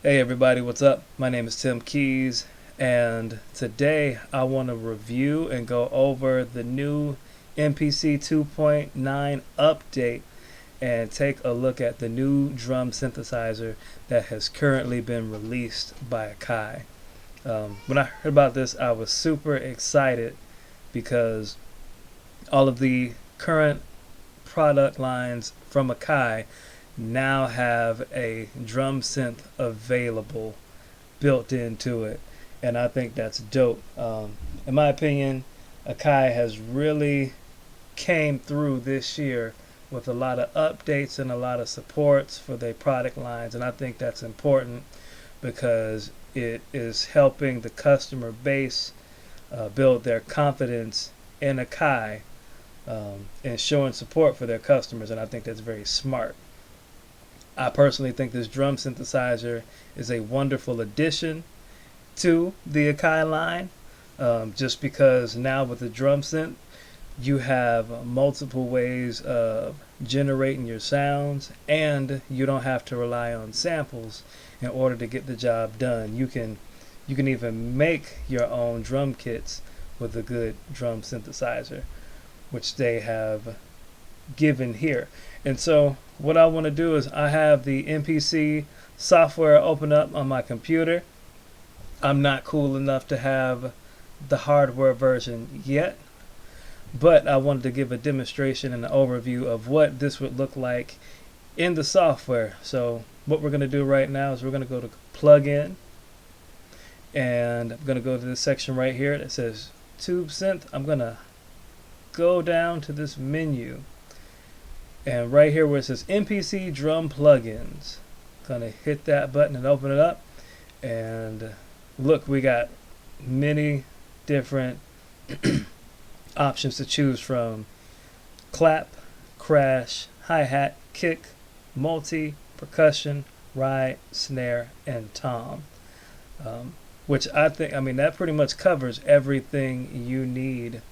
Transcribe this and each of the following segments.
Hey everybody, what's up? My name is Tim Keys, and today I want to review and go over the new MPC 2.9 update and take a look at the new drum synthesizer that has currently been released by Akai. When I heard about this, I was super excited because all of the current product lines from Akai now have a drum synth available built into it, and I think that's dope. In my opinion, Akai has really came through this year with a lot of updates and a lot of supports for their product lines, and I think that's important because it is helping the customer base build their confidence in Akai, and showing support for their customers, and I think that's very smart. I personally think this drum synthesizer is a wonderful addition to the Akai line, just because now with the drum synth, you have multiple ways of generating your sounds, and you don't have to rely on samples in order to get the job done. You can even make your own drum kits with a good drum synthesizer, which they have given here. And so what I want to do is I have the MPC software open up on my computer. I'm not cool enough to have the hardware version yet, but I wanted to give a demonstration and an overview of what this would look like in the software. So what we're going to do right now is we're going to go to plugin, and I'm going to go to this section right here that says Tube Synth. I'm going to go down to this menu, and right here where it says MPC Drum Plugins, gonna hit that button and open it up, and look, we got many different options to choose from: clap, crash, hi-hat, kick, multi, percussion, ride, snare, and tom, which I think, that pretty much covers everything you need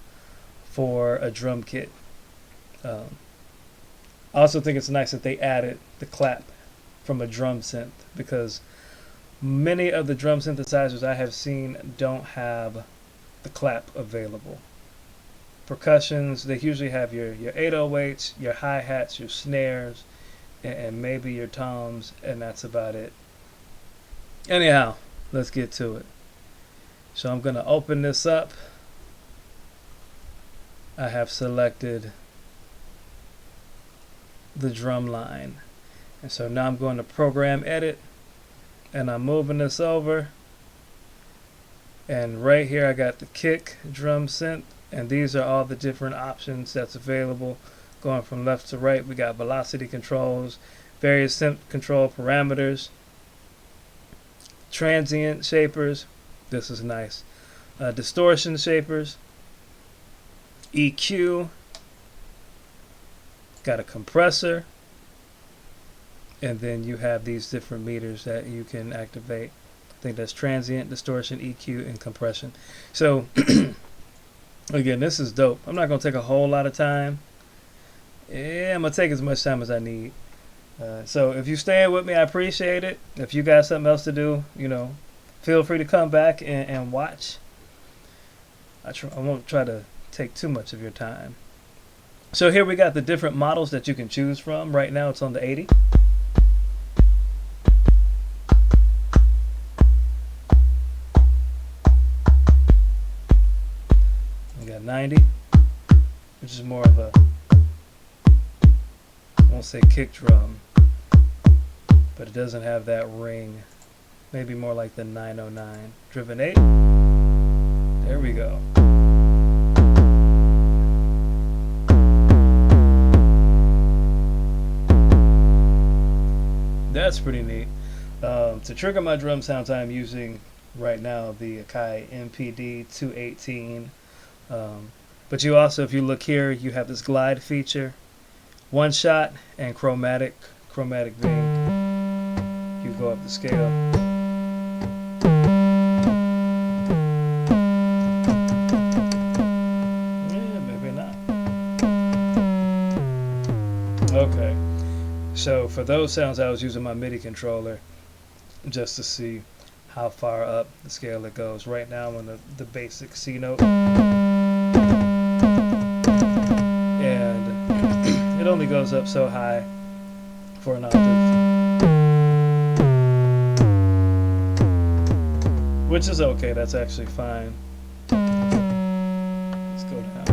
for a drum kit. I also think it's nice that they added the clap from a drum synth, because many of the drum synthesizers I have seen don't have the clap available. Percussions, they usually have your 808s, your hi-hats, your snares, and maybe your toms, and that's about it. Anyhow, let's get to it. So I'm going to open this up. I have selected the drum line, and so now I'm going to program edit, and I'm moving this over, and right here I got the kick drum synth, and these are all the different options that's available. Going from left to right, we got velocity controls, various synth control parameters, transient shapers, this is nice, distortion shapers, EQ, got a compressor, and then you have these different meters that you can activate. I think that's transient, distortion, EQ, and compression. So again, this is dope. I'm not going to take a whole lot of time. Yeah, I'm going to take as much time as I need. So if you're staying with me, I appreciate it. If you got something else to do, feel free to come back and watch. I won't try to take too much of your time. So here we got the different models that you can choose from. Right now it's on the 80. We got 90, which is more of a, I won't say kick drum, but it doesn't have that ring. Maybe more like the 909. Driven 8. There we go. That's pretty neat. To trigger my drum sounds, I'm using right now the Akai MPD 218. But you also, if you look here, you have this glide feature, one shot, and chromatic vein. You go up the scale. Yeah, maybe not. Okay. So for those sounds, I was using my MIDI controller. just to see how far up the scale it goes. Right now I'm on the basic C note, and it only goes up so high for an octave, which is okay. That's actually fine. Let's go down.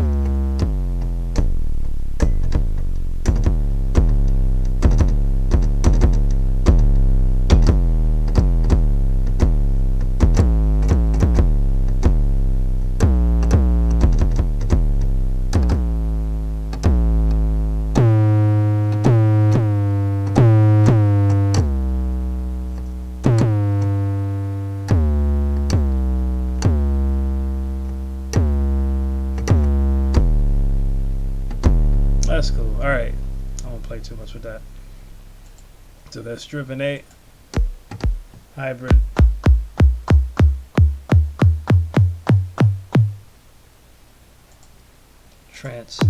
That's cool. Alright. I won't play too much with that. So that's driven 8. Hybrid. Trance.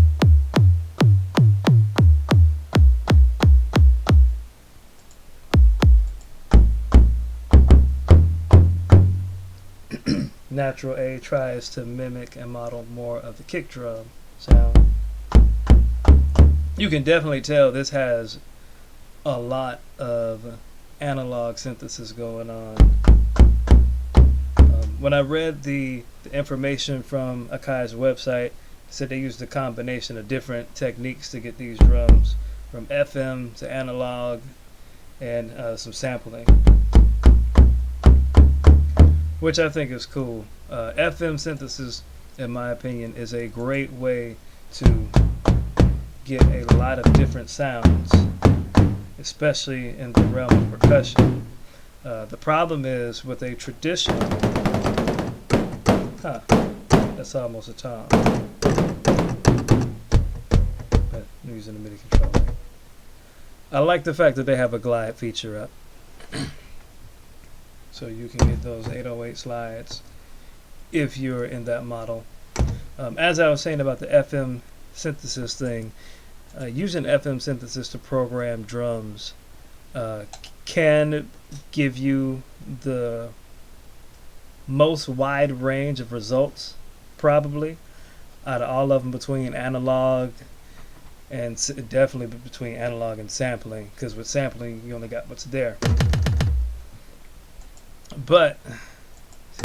Natural A tries to mimic and model more of the kick drum sound. You can definitely tell this has a lot of analog synthesis going on. When I read the information from Akai's website, it said they used a combination of different techniques to get these drums, from FM to analog and some sampling, which I think is cool. FM synthesis, in my opinion, is a great way to get a lot of different sounds, especially in the realm of percussion. The problem is with a traditional, that's almost a tom, but I'm using the MIDI controller. I like the fact that they have a glide feature up, so you can get those 808 slides if you're in that model. As I was saying about the FM synthesis thing, using FM synthesis to program drums can give you the most wide range of results, probably, out of all of them, between analog and definitely between analog and sampling, because with sampling you only got what's there. But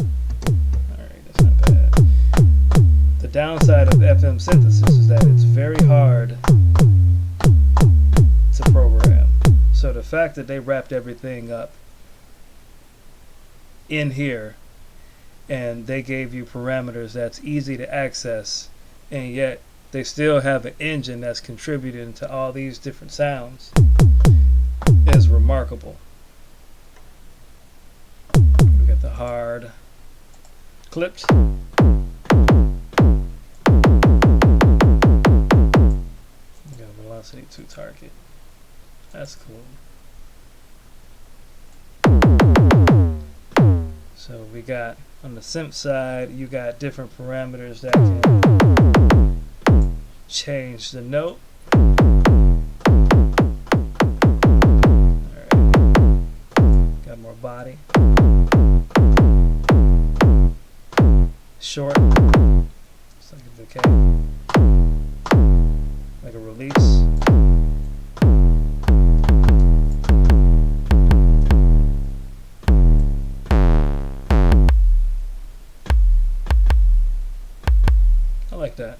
alright, that's not bad. The downside of FM synthesis is that it's very hard to program. So the fact that they wrapped everything up in here and they gave you parameters that's easy to access, and yet they still have an engine that's contributing to all these different sounds, is remarkable. We got the hard clips. Velocity to target. That's cool. So we got on the synth side, you got different parameters that can change the note. Alright. Got more body. Short. It's like a decay. Like a release. I like that.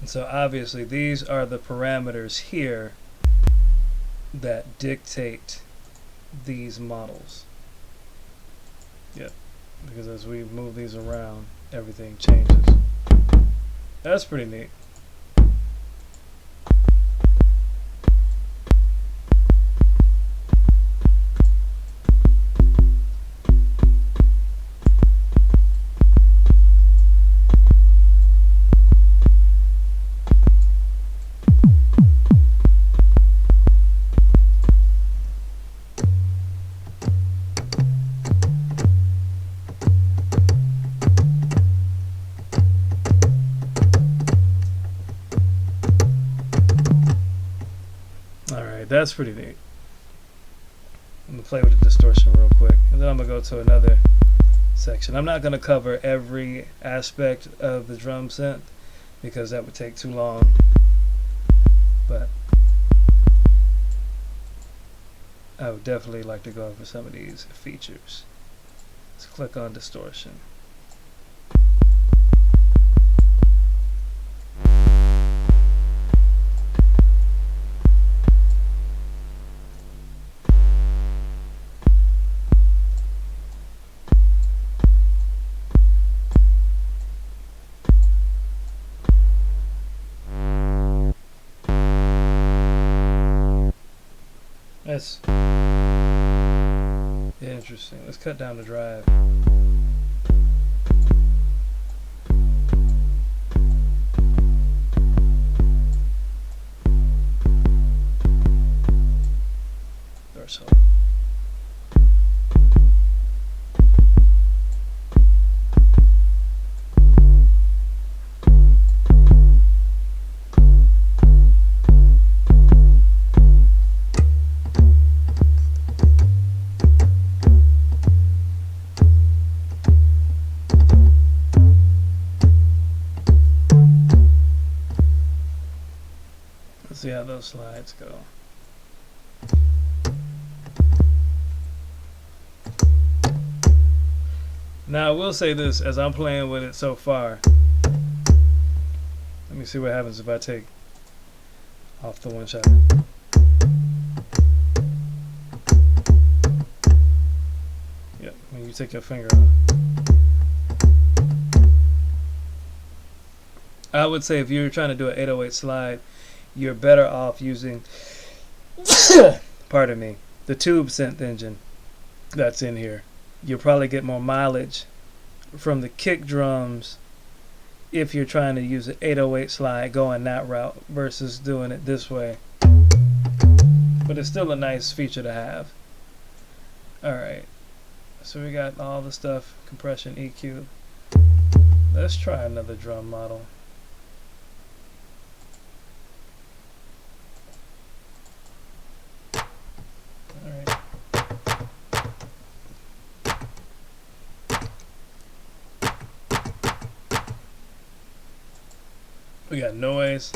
So obviously these are the parameters here that dictate these models. Yep, because as we move these around, everything changes. That's pretty neat. Alright, that's pretty neat. I'm going to play with the distortion real quick, and then I'm going to go to another section. I'm not going to cover every aspect of the drum synth because that would take too long, but I would definitely like to go over some of these features. Let's click on distortion. That's interesting. Let's cut down the drive. Or so. Let's see how those slides go. Now I will say this, as I'm playing with it so far, let me see what happens if I take off the one shot. Yep, when you take your finger off. I would say if you're trying to do an 808 slide, you're better off using pardon me, the tube synth engine that's in here. You'll probably get more mileage from the kick drums if you're trying to use an 808 slide going that route versus doing it this way. But it's still a nice feature to have. Alright, so we got all the stuff, compression, EQ. Let's try another drum model. Alright. We got noise.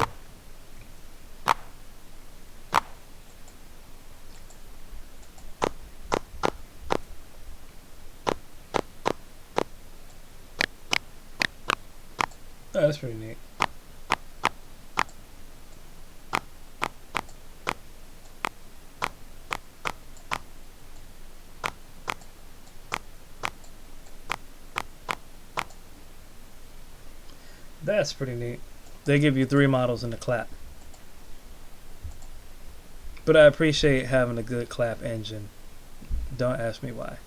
Oh, that's pretty neat. That's pretty neat. They give you 3 models in the clap. But I appreciate having a good clap engine. Don't ask me why.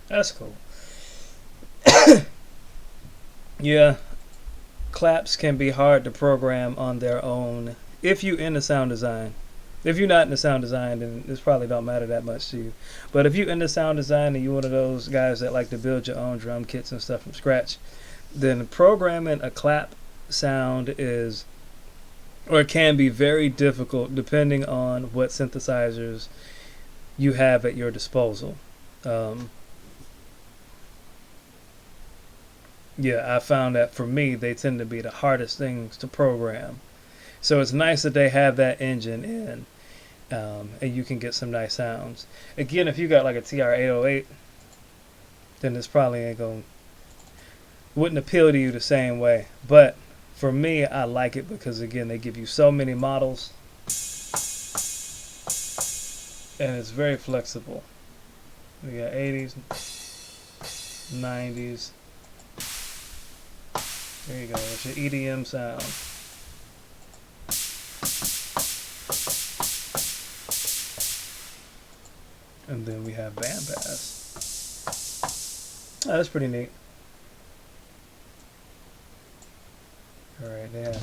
That's cool. Yeah, claps can be hard to program on their own if you into sound design. If you're not into sound design, then this probably don't matter that much to you. But if you're into sound design and you're one of those guys that like to build your own drum kits and stuff from scratch, then programming a clap sound is, or it can be, very difficult depending on what synthesizers you have at your disposal. Yeah, I found that for me, they tend to be the hardest things to program. So it's nice that they have that engine in, and you can get some nice sounds. Again, if you got like a TR-808, then this probably ain't wouldn't appeal to you the same way. But for me, I like it because, again, they give you so many models, and it's very flexible. We got 80s, 90s. There you go, it's your EDM sound. And then we have bandpass. Oh, that's pretty neat. right there.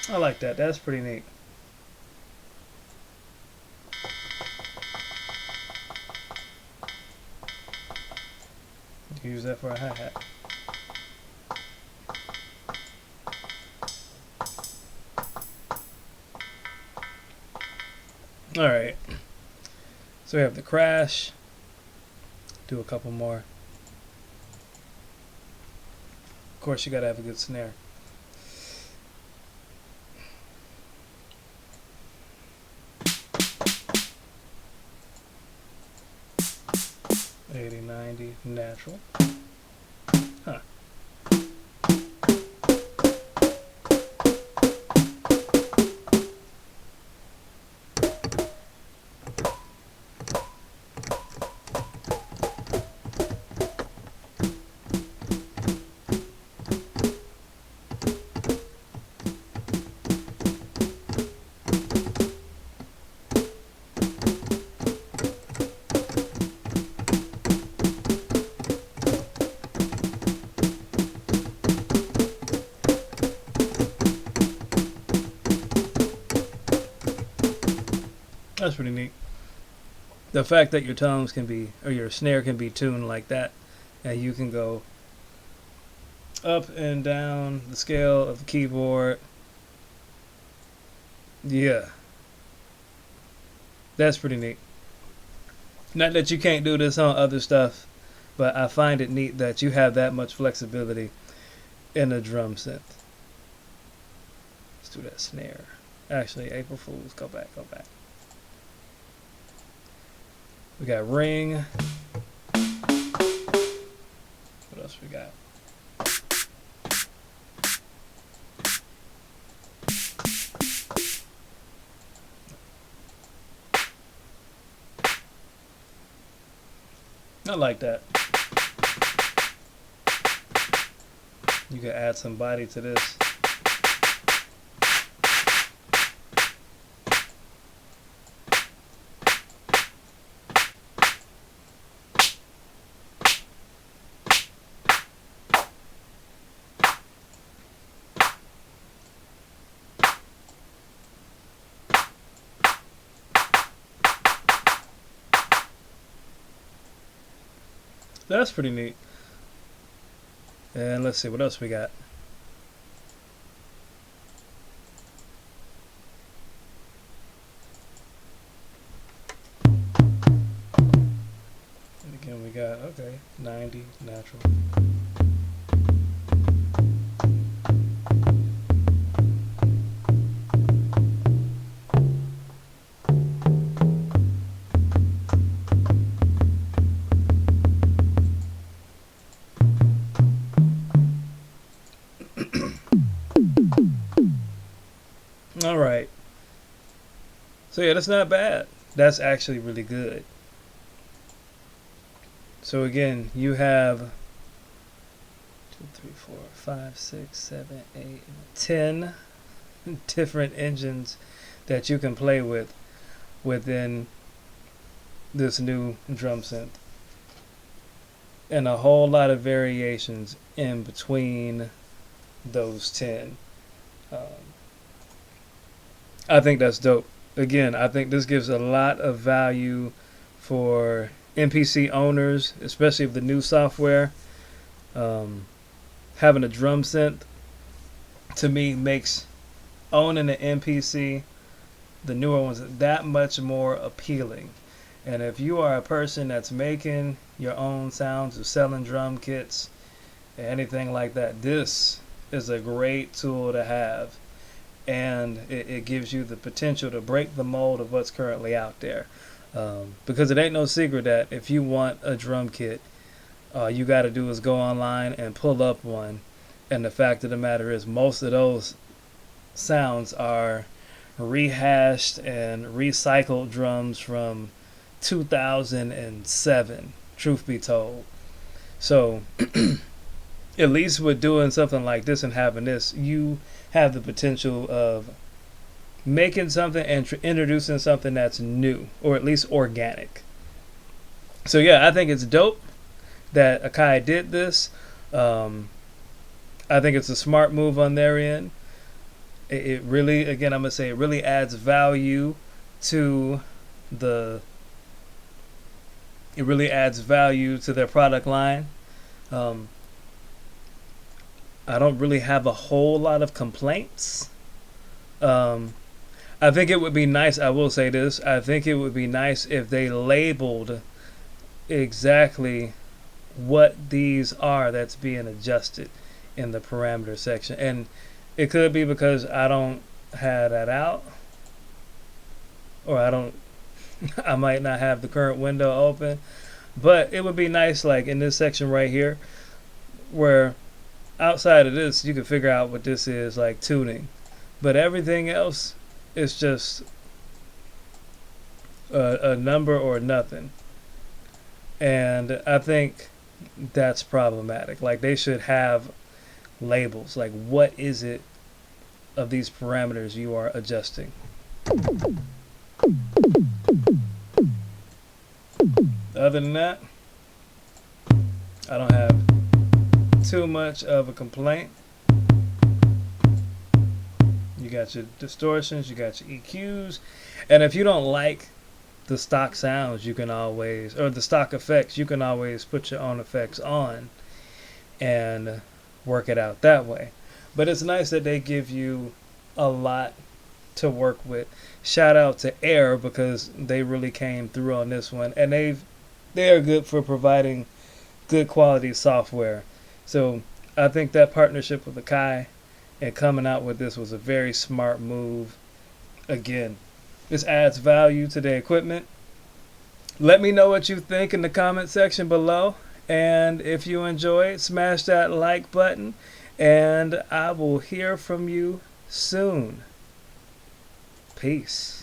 I like that. That's pretty neat. Use that for a hi-hat. Alright. So we have the crash. Do a couple more. Of course, you gotta have a good snare. $80, $90 natural. Huh. That's pretty neat. The fact that your tones can be, or your snare can be tuned like that, and you can go up and down the scale of the keyboard. Yeah. That's pretty neat. Not that you can't do this on other stuff, but I find it neat that you have that much flexibility in a drum synth. Let's do that snare. Actually, April Fools, go back. We got ring. What else we got? I like that. You can add some body to this. That's pretty neat. And let's see what else we got. And again we got, okay, 90 natural. All right. So yeah, that's not bad. That's actually really good. So again, you have 2, 3, 4, 5, 6, 7, 8, 10 different engines that you can play with within this new drum synth, and a whole lot of variations in between those 10. I think that's dope. Again, I think this gives a lot of value for MPC owners, especially of the new software. Having a drum synth, to me, makes owning an MPC, the newer ones, that much more appealing. And if you are a person that's making your own sounds or selling drum kits, anything like that, this is a great tool to have. And it gives you the potential to break the mold of what's currently out there. Because it ain't no secret that if you want a drum kit, all you got to do is go online and pull up one. And the fact of the matter is, most of those sounds are rehashed and recycled drums from 2007, truth be told. So at least with doing something like this and having this, you have the potential of making something and introducing something that's new, or at least organic. So yeah, I think it's dope that Akai did this. I think it's a smart move on their end. It really, again, I'm gonna say it really adds value to the. It really adds value to their product line. Um, I don't really have a whole lot of complaints. Um, I think it would be nice. I will say this. I think it would be nice if they labeled exactly what these are that's being adjusted in the parameter section. And it could be because I don't have that out, or I might not have the current window open. But it would be nice, like in this section right here, where outside of this you can figure out what this is, like tuning. But everything else is just a number or nothing. And I think that's problematic. Like, they should have labels. Like, what is it of these parameters you are adjusting? Other than that, I don't have too much of a complaint. You got your distortions, you got your EQs, and if you don't like the stock sounds, you can always, or the stock effects, you can always put your own effects on and work it out that way. But it's nice that they give you a lot to work with. Shout out to Air, because they really came through on this one, and they are good for providing good quality software. So I think that partnership with Akai and coming out with this was a very smart move. Again, this adds value to the equipment. Let me know what you think in the comment section below. And if you enjoyed, smash that like button. And I will hear from you soon. Peace.